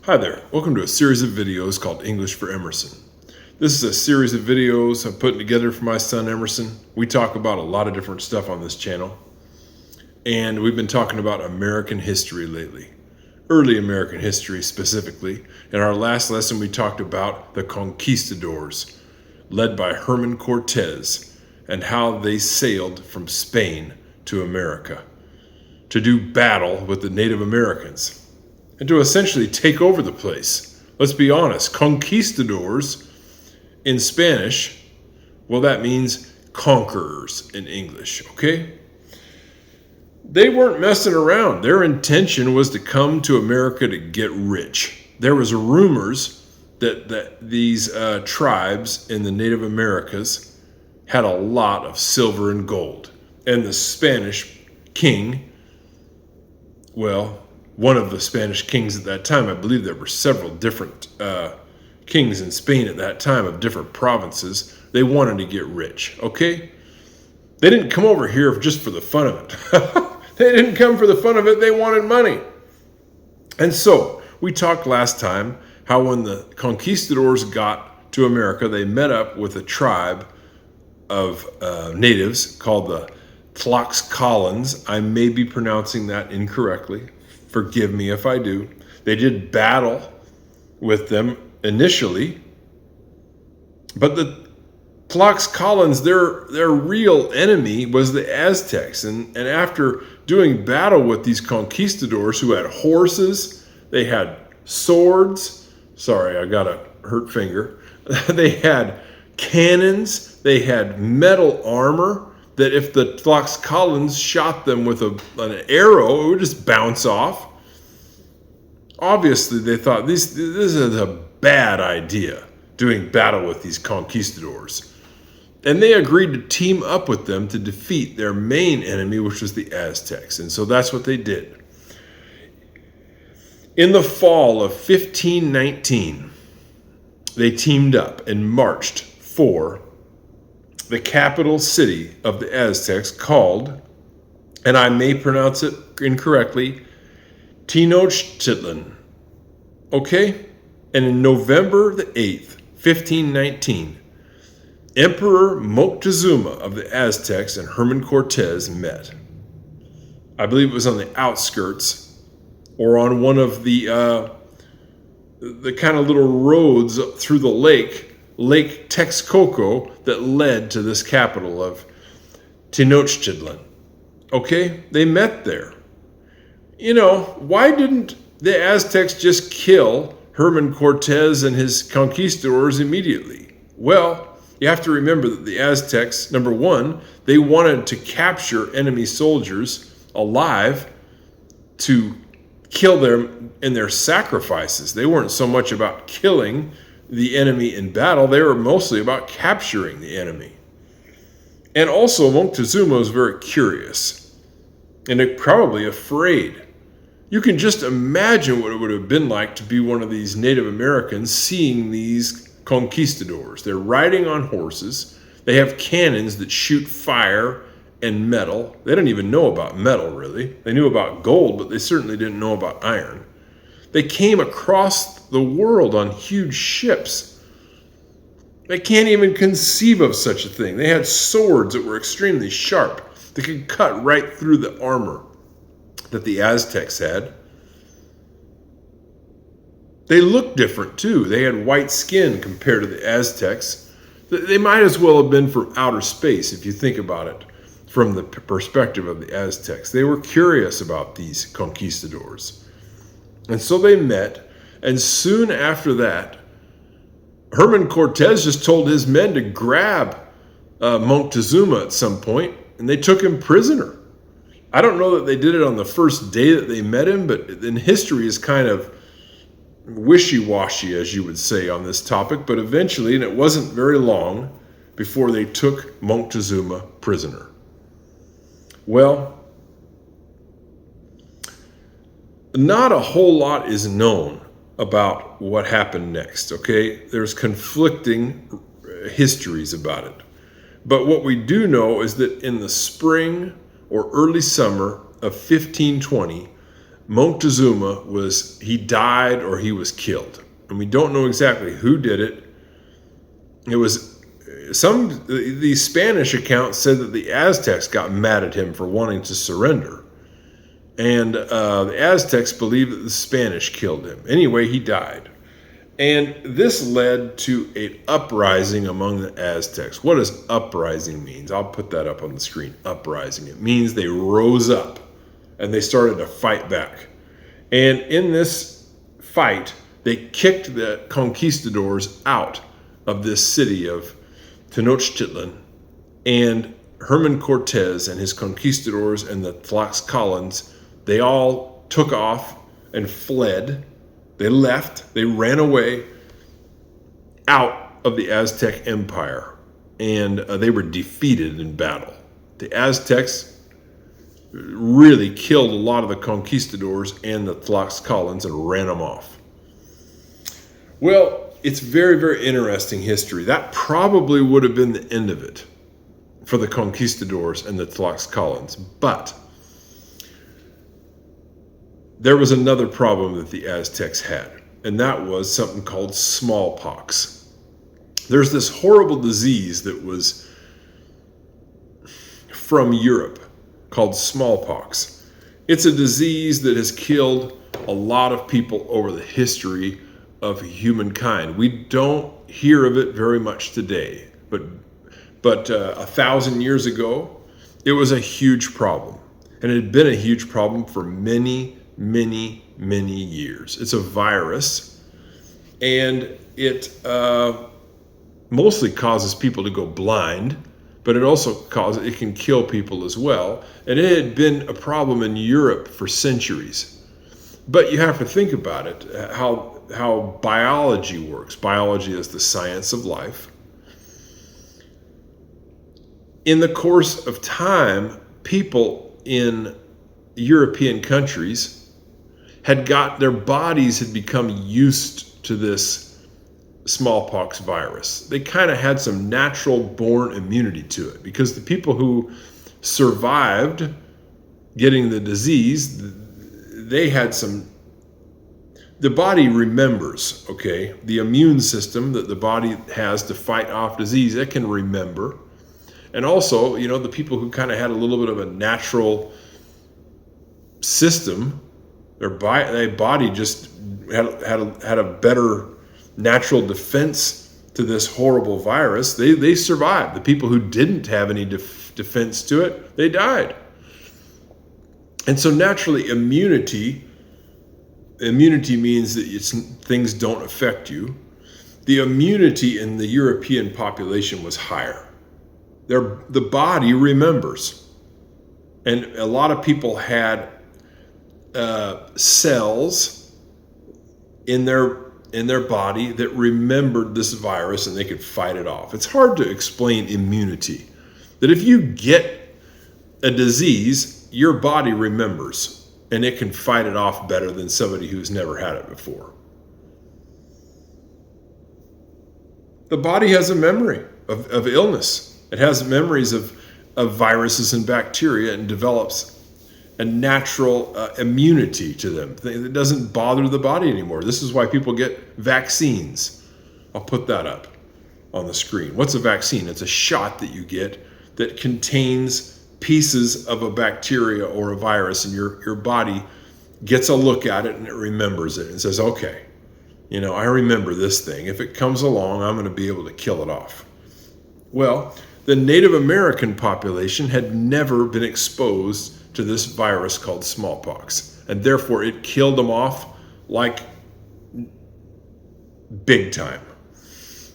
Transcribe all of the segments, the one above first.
Hi there, welcome to a series of videos called English for Emerson. This is a series of videos I'm putting together for my son Emerson. We talk about a lot of different stuff on this channel, and we've been talking about American history lately, early American history specifically. In our last lesson we talked about the conquistadors, led by Herman Cortez, and how they sailed from Spain to America to do battle with the Native Americans and to essentially take over the place. Let's be honest, conquistadors in Spanish, well, that means conquerors in English, okay? They weren't messing around. Their intention was to come to America to get rich. There was rumors that these tribes in the Native Americas had a lot of silver and gold. And the Spanish king, well, one of the Spanish kings at that time, I believe there were several different kings in Spain at that time of different provinces. They wanted to get rich, okay? They didn't come over here just for the fun of it. They didn't come for the fun of it. They wanted money. And so we talked last time how when the conquistadors got to America, they met up with a tribe of natives called the Tlaxcalans. I may be pronouncing that incorrectly. Forgive me if I do. They did battle with them initially, but the Tlaxcalans, their real enemy was the Aztecs. And after doing battle with these conquistadors who had horses, they had swords. Sorry, I got a hurt finger. They had cannons. They had metal armor that if the Tlaxcalans shot them with an arrow, it would just bounce off. Obviously, they thought this is a bad idea, doing battle with these conquistadors. And they agreed to team up with them to defeat their main enemy, which was the Aztecs. And so that's what they did. In the fall of 1519, they teamed up and marched for the capital city of the Aztecs called, and I may pronounce it incorrectly, Tenochtitlan. Okay? And in November the 8th, 1519, Emperor Moctezuma of the Aztecs and Herman Cortez met. I believe it was on the outskirts or on one of the kind of little roads through the Lake Texcoco, that led to this capital of Tenochtitlan. Okay? They met there. You know, why didn't the Aztecs just kill Herman Cortez and his conquistadors immediately? Well, you have to remember that the Aztecs, number one, they wanted to capture enemy soldiers alive to kill them in their sacrifices. They weren't so much about killing the enemy in battle, they were mostly about capturing the enemy. And also, Moctezuma was very curious and probably afraid. You can just imagine what it would have been like to be one of these Native Americans seeing these conquistadors. They're riding on horses. They have cannons that shoot fire and metal. They didn't even know about metal, really. They knew about gold, but they certainly didn't know about iron. They came across the world on huge ships. They can't even conceive of such a thing. They had swords that were extremely sharp. They could cut right through the armor that the Aztecs had. They looked different too. They had white skin compared to the Aztecs. They might as well have been from outer space if you think about it from the perspective of the Aztecs. They were curious about these conquistadors. And so they met, and soon after that, Herman Cortez just told his men to grab Moctezuma at some point, and they took him prisoner. I don't know that they did it on the first day that they met him, but then history is kind of wishy-washy, as you would say, on this topic. But eventually, and it wasn't very long, before they took Moctezuma prisoner. Well, not a whole lot is known about what happened next, okay? There's conflicting histories about it. But what we do know is that in the spring or early summer of 1520, Moctezuma he died or he was killed. And we don't know exactly who did it. It was the Spanish accounts said that the Aztecs got mad at him for wanting to surrender. And the Aztecs believe that the Spanish killed him. Anyway, he died. And this led to an uprising among the Aztecs. What does uprising mean? I'll put that up on the screen. Uprising. It means they rose up and they started to fight back. And in this fight, they kicked the conquistadors out of this city of Tenochtitlan. And Herman Cortez and his conquistadors and the Tlaxcalans, they all took off and fled. They left, they ran away out of the Aztec Empire, and they were defeated in battle. The Aztecs really killed a lot of the conquistadors and the Tlaxcalans and ran them off. Well, it's very, very interesting history. That probably would have been the end of it for the conquistadors and the Tlaxcalans, but there was another problem that the Aztecs had, and that was something called smallpox. There's this horrible disease that was from Europe called smallpox. It's a disease that has killed a lot of people over the history of humankind. We don't hear of it very much today, but 1,000 years ago, it was a huge problem, and it had been a huge problem for many years. It's a virus, and it mostly causes people to go blind, but it can kill people as well. And it had been a problem in Europe for centuries. But you have to think about it, how biology works. Biology is the science of life. In the course of time, people in European countries their bodies had become used to this smallpox virus. They kind of had some natural born immunity to it, because the people who survived getting the disease, the body remembers, okay? The immune system that the body has to fight off disease, it can remember. And also, the people who kind of had a little bit of a natural system, their body just had a better natural defense to this horrible virus. They survived. The people who didn't have any defense to it, they died. And so naturally, immunity means that things don't affect you. The immunity in the European population was higher. The body remembers. And a lot of people had cells in their body that remembered this virus, and they could fight it off. It's hard to explain immunity. That if you get a disease, your body remembers, and it can fight it off better than somebody who's never had it before. The body has a memory of illness. It has memories of viruses and bacteria, and develops a natural immunity to them. It doesn't bother the body anymore. This is why people get vaccines. I'll put that up on the screen. What's a vaccine? It's a shot that you get that contains pieces of a bacteria or a virus, and your body gets a look at it and it remembers it and says, okay, I remember this thing. If it comes along, I'm going to be able to kill it off. Well, the Native American population had never been exposed to this virus called smallpox, and therefore it killed them off like big time.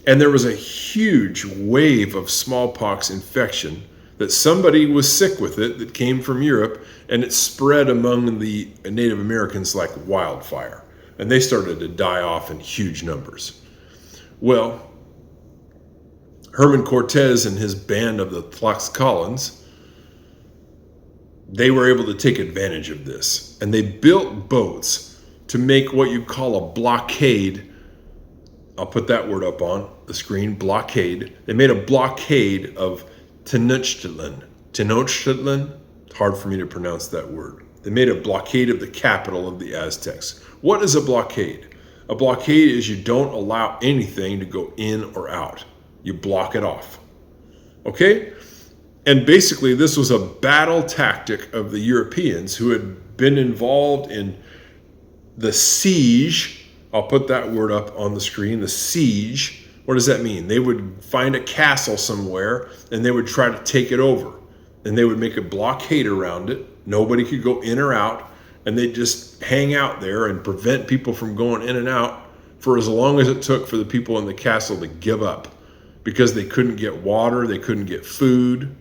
And there was a huge wave of smallpox infection that somebody was sick with it that came from Europe, and it spread among the Native Americans like wildfire, and they started to die off in huge numbers. Well, Herman Cortez and his band of the Tlaxcalans, they were able to take advantage of this, and they built boats to make what you call a blockade. I'll put that word up on the screen, blockade. They made a blockade of Tenochtitlan. Tenochtitlan, it's hard for me to pronounce that word. They made a blockade of the capital of the Aztecs. What is a blockade? A blockade is you don't allow anything to go in or out. You block it off. Okay? And basically, this was a battle tactic of the Europeans who had been involved in the siege. I'll put that word up on the screen, the siege. What does that mean? They would find a castle somewhere and they would try to take it over. And they would make a blockade around it. Nobody could go in or out. And they'd just hang out there and prevent people from going in and out for as long as it took for the people in the castle to give up. Because they couldn't get water, they couldn't get food,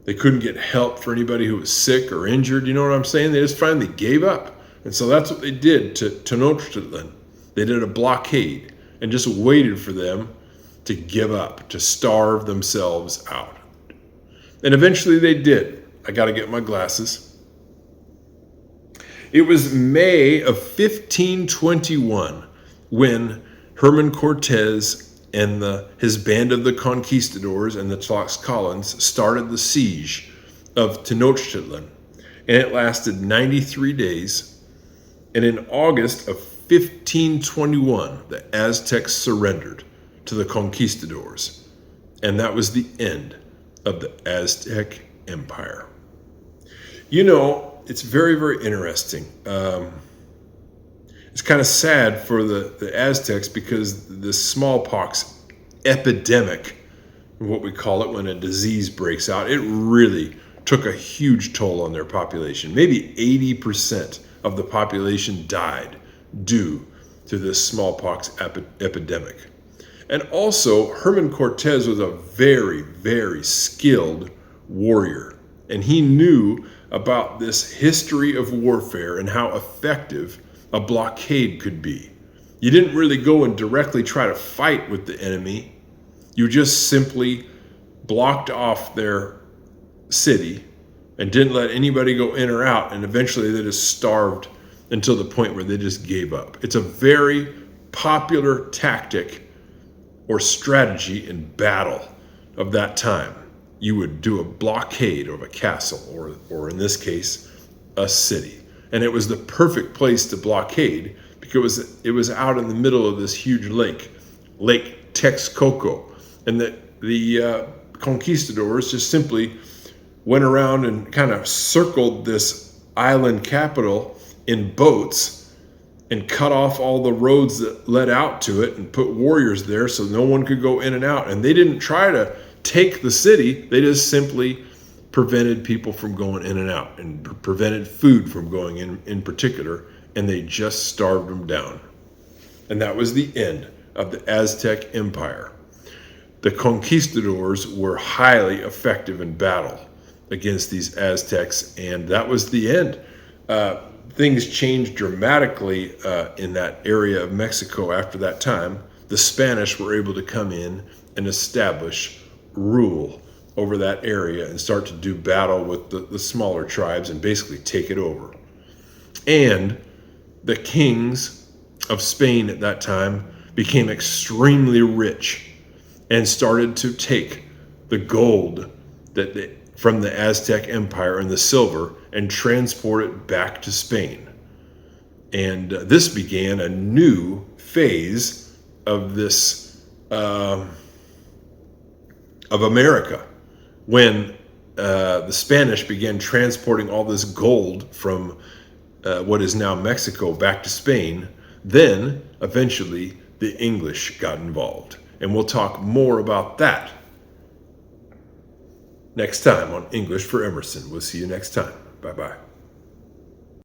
they couldn't get help for anybody who was sick or injured. You know what I'm saying? They just finally gave up. And so that's what they did to Tenochtitlan. They did a blockade and just waited for them to give up, to starve themselves out. And eventually they did. I got to get my glasses. It was May of 1521 when Herman Cortez and his band of the conquistadors and the Tlaxcalans started the siege of Tenochtitlan. And it lasted 93 days. And in August of 1521, the Aztecs surrendered to the conquistadors. And that was the end of the Aztec Empire. You know, it's very, very interesting. It's kind of sad for the Aztecs because the smallpox epidemic, what we call it when a disease breaks out, it really took a huge toll on their population. Maybe 80% of the population died due to this smallpox epidemic. And also, Herman Cortez was a very, very skilled warrior. And he knew about this history of warfare and how effective a blockade could be. You didn't really go and directly try to fight with the enemy. You just simply blocked off their city and didn't let anybody go in or out. And eventually they just starved until the point where they just gave up. It's a very popular tactic or strategy in battle of that time. You would do a blockade of a castle or in this case, a city. And it was the perfect place to blockade because it was out in the middle of this huge lake, Lake Texcoco. And the conquistadors just simply went around and kind of circled this island capital in boats and cut off all the roads that led out to it and put warriors there so no one could go in and out. And they didn't try to take the city. They just simply prevented people from going in and out and prevented food from going in particular, and they just starved them down. And that was the end of the Aztec Empire. The conquistadors were highly effective in battle against these Aztecs, and that was the end. Things changed dramatically in that area of Mexico after that time. The Spanish were able to come in and establish rule over that area and start to do battle with the smaller tribes and basically take it over. And the kings of Spain at that time became extremely rich and started to take the gold from the Aztec Empire and the silver and transport it back to Spain. And this began a new phase of this of America, when the Spanish began transporting all this gold from what is now Mexico back to Spain. Then eventually the English got involved, and we'll talk more about that next time on English for Emerson. We'll see you next time. Bye-bye.